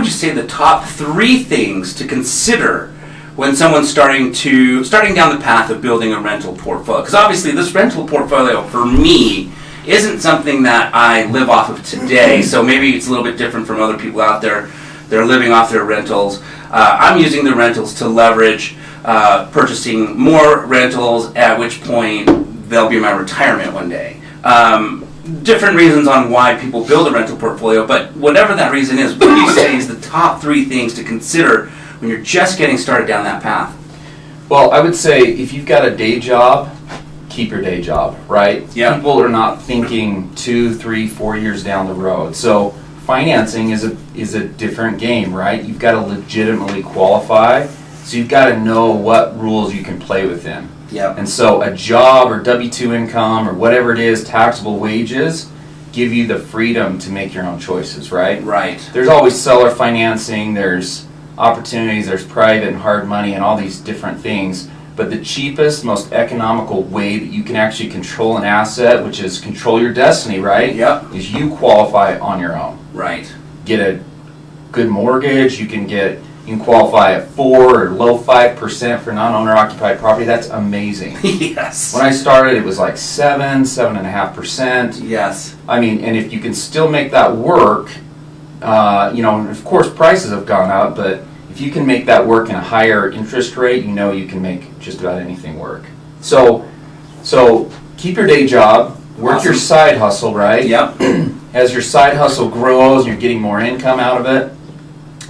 would you say the top 3 things to consider when someone's starting down the path of building a rental portfolio? Because obviously this rental portfolio for me isn't something that I live off of today, so maybe it's a little bit different from other people out there. They're living off their rentals. I'm using the rentals to leverage purchasing more rentals, at which point they'll be my retirement one day. Different reasons on why people build a rental portfolio, but whatever that reason is, what do you say is the top 3 things to consider when you're just getting started down that path? Well, I would say if you've got a day job, keep your day job, right? Yeah. People are not thinking 2, 3, 4 years down the road. So financing is a different game, right? You've got to legitimately qualify. So you've got to know what rules you can play within. Yep. And so a job or W-2 income or whatever it is, taxable wages, give you the freedom to make your own choices, right? Right. There's always seller financing, there's opportunities, there's private and hard money and all these different things. But the cheapest, most economical way that you can actually control an asset, which is control your destiny, right? Yep. Is you qualify on your own. Right. Get a good mortgage, you can qualify at 4 or low 5% for non-owner occupied property. That's amazing. Yes. When I started, it was like 7.5%. Yes. I mean, and if you can still make that work, and of course prices have gone up, but if you can make that work in a higher interest rate, you can make just about anything work. So keep your day job, work Awesome. your side hustle, right? Yep. As your side hustle grows and you're getting more income out of it,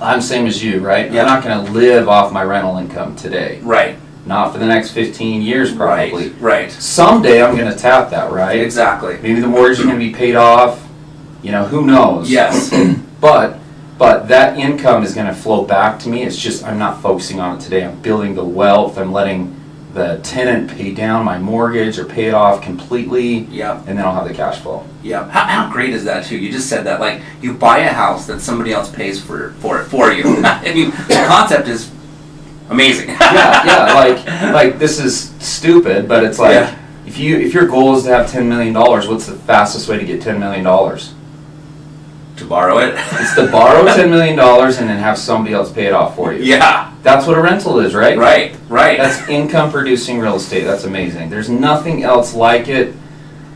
I'm same as you, right? Yep. I'm not going to live off my rental income today. Right. Not for the next 15 years, probably. Right. Someday I'm going to tap that, right? Exactly. Maybe the mortgage is going to be paid off. Who knows? Yes. But that income is going to flow back to me. It's just I'm not focusing on it today. I'm building the wealth. I'm letting the tenant pay down my mortgage or pay it off completely. Yep. And then I'll have the cash flow. Yeah. How great is that too? You just said that, like, you buy a house that somebody else pays for it for you. I mean, the concept is amazing. yeah. Like this is stupid, but it's like if your goal is to have $10 million, what's the fastest way to get $10 million? To borrow it. It's to borrow $10 million and then have somebody else pay it off for you. Yeah. That's what a rental is, right? Right. That's income producing real estate. That's amazing. There's nothing else like it.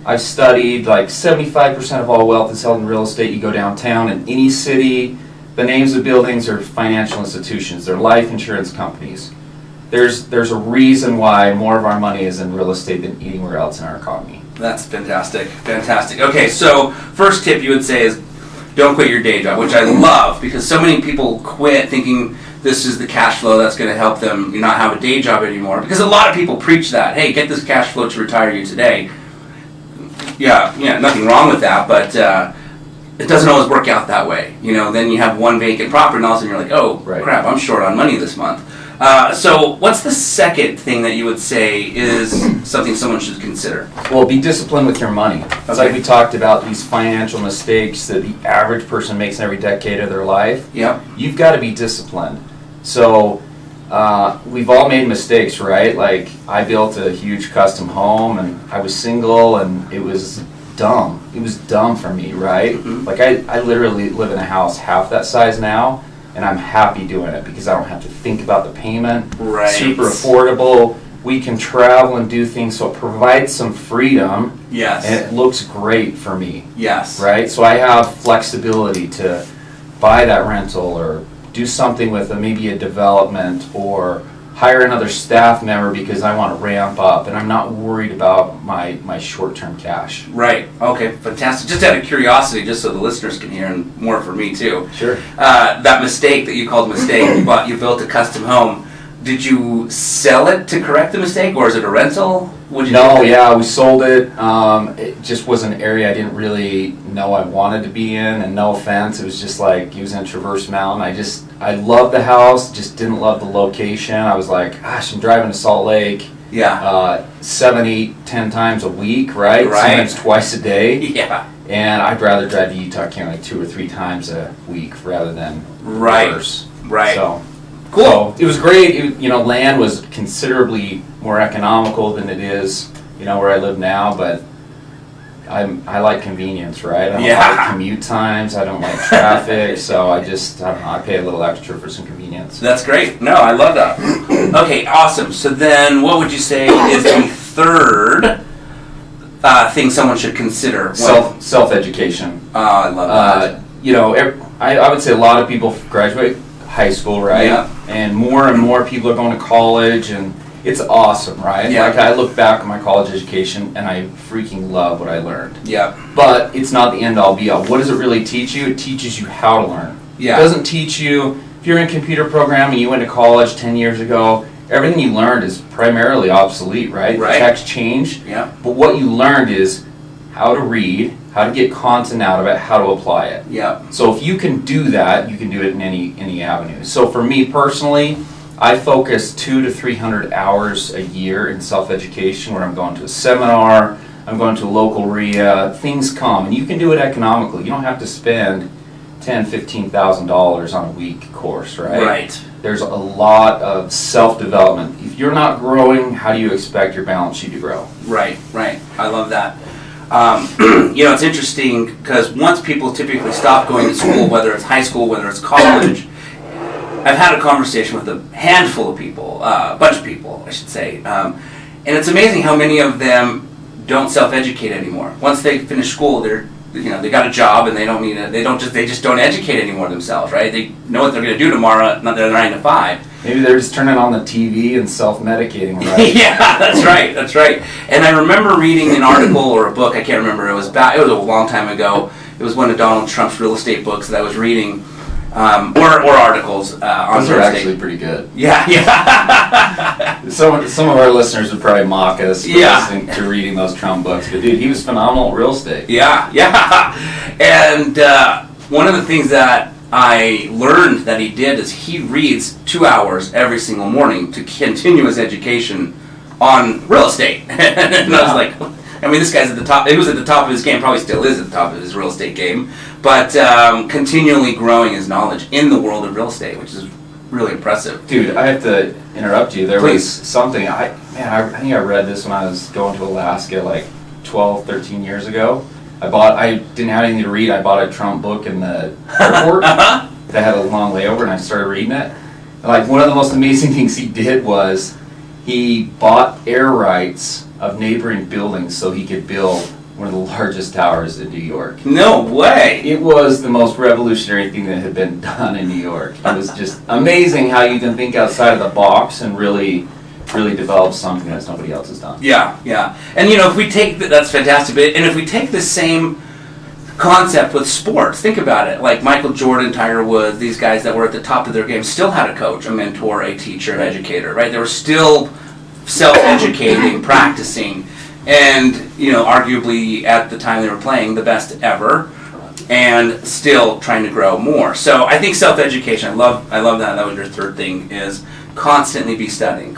I've studied like 75% of all wealth is held in real estate. You go downtown in any city, the names of buildings are financial institutions. They're life insurance companies. There's a reason why more of our money is in real estate than anywhere else in our economy. That's fantastic. Fantastic. Okay, so first tip you would say is don't quit your day job, which I love because so many people quit thinking this is the cash flow that's going to help them not have a day job anymore. Because a lot of people preach that, hey, get this cash flow to retire you today. Yeah, nothing wrong with that, but it doesn't always work out that way. Then you have one vacant property and all of a sudden you're like, oh, crap, I'm short on money this month. So what's the second thing that you would say is something someone should consider? Well, be disciplined with your money. It's like we talked about these financial mistakes that the average person makes in every decade of their life. Yep. You've got to be disciplined. So we've all made mistakes, right? Like I built a huge custom home and I was single and it was dumb. It was dumb for me, right? Mm-hmm. Like I literally live in a house half that size now. And I'm happy doing it because I don't have to think about the payment. Right. Super affordable. We can travel and do things, so it provides some freedom. Yes. And it looks great for me. Yes. Right? So I have flexibility to buy that rental or do something with maybe a development or hire another staff member because I want to ramp up and I'm not worried about my short-term cash. Right. Okay. Fantastic. Just out of curiosity, just so the listeners can hear, and more for me too. Sure. That mistake that you called a mistake, you built a custom home. Did you sell it to correct the mistake, or is it a rental? Yeah, we sold it. It just was an area I didn't really know I wanted to be in, and no offense, it was just like, it was in Traverse Mountain. I loved the house, just didn't love the location. I was like, gosh, I'm driving to Salt Lake. Yeah. 7, 8, 10 times a week, right? Sometimes twice a day. Yeah. And I'd rather drive to Utah County like 2 or 3 times a week rather than reverse. Right. So cool. So it was great. Land was considerably more economical than it is, where I live now. But I like convenience, right? I don't Yeah. like commute times. I don't like traffic. So I don't know. I pay a little extra for some convenience. That's great. No, I love that. Okay, awesome. So then what would you say is the third thing someone should consider? Self-education. I love that. I would say a lot of people graduate high school, right? Yeah. And more people are going to college, and it's awesome, right? Yeah. Like, I look back on my college education, and I freaking love what I learned. Yeah. But it's not the end-all be-all. What does it really teach you? It teaches you how to learn. Yeah. It doesn't teach you, if you're in computer programming, you went to college 10 years ago, everything you learned is primarily obsolete, right? Right. The tech's changed. Yeah. But what you learned is how to read, how to get content out of it, how to apply it. Yeah. So if you can do that, you can do it in any avenue. So for me personally, I focus 200 to 300 hours a year in self-education, where I'm going to a seminar, I'm going to a local RIA, things come, and you can do it economically. You don't have to spend $10,000, $15,000 on a week course, right? Right. There's a lot of self-development. If you're not growing, how do you expect your balance sheet to grow? Right. I love that. It's interesting because once people typically stop going to school, whether it's high school, whether it's college, I've had a conversation with a handful of people, a bunch of people, I should say, and it's amazing how many of them don't self-educate anymore. Once they finish school, they got a job and they just don't educate anymore themselves, right? They know what they're going to do tomorrow, not their 9 to 5. Maybe they're just turning on the TV and self-medicating, right? Yeah, that's right. And I remember reading an article or a book, I can't remember, it was a long time ago. It was one of Donald Trump's real estate books that I was reading, or articles on Those real are estate. actually pretty good. Yeah. Some of our listeners would probably mock us for Yeah. listening to reading those Trump books, but dude, he was phenomenal at real estate. Yeah. And one of the things that I learned that he did is he reads 2 hours every single morning to continue his education on real estate. And I was like, this guy's at the top. He was at the top of his game, probably still is at the top of his real estate game, but continually growing his knowledge in the world of real estate, which is really impressive. Dude, I have to interrupt you. There Please. was something, I think I read this when I was going to Alaska like 12, 13 years ago. I didn't have anything to read. I bought a Trump book in the airport that had a long layover, and I started reading it. And like, one of the most amazing things he did was he bought air rights of neighboring buildings so he could build one of the largest towers in New York. No way. It was the most revolutionary thing that had been done in New York. It was just amazing how you can think outside of the box and really develop something that nobody else has done. Yeah. And if we take that's fantastic. And if we take the same concept with sports, think about it. Like Michael Jordan, Tiger Woods, these guys that were at the top of their game still had a coach, a mentor, a teacher, an educator, right? They were still self-educating, practicing, and arguably at the time they were playing the best ever, and still trying to grow more. So I think self-education. I love that. That was your third thing, is constantly be studying.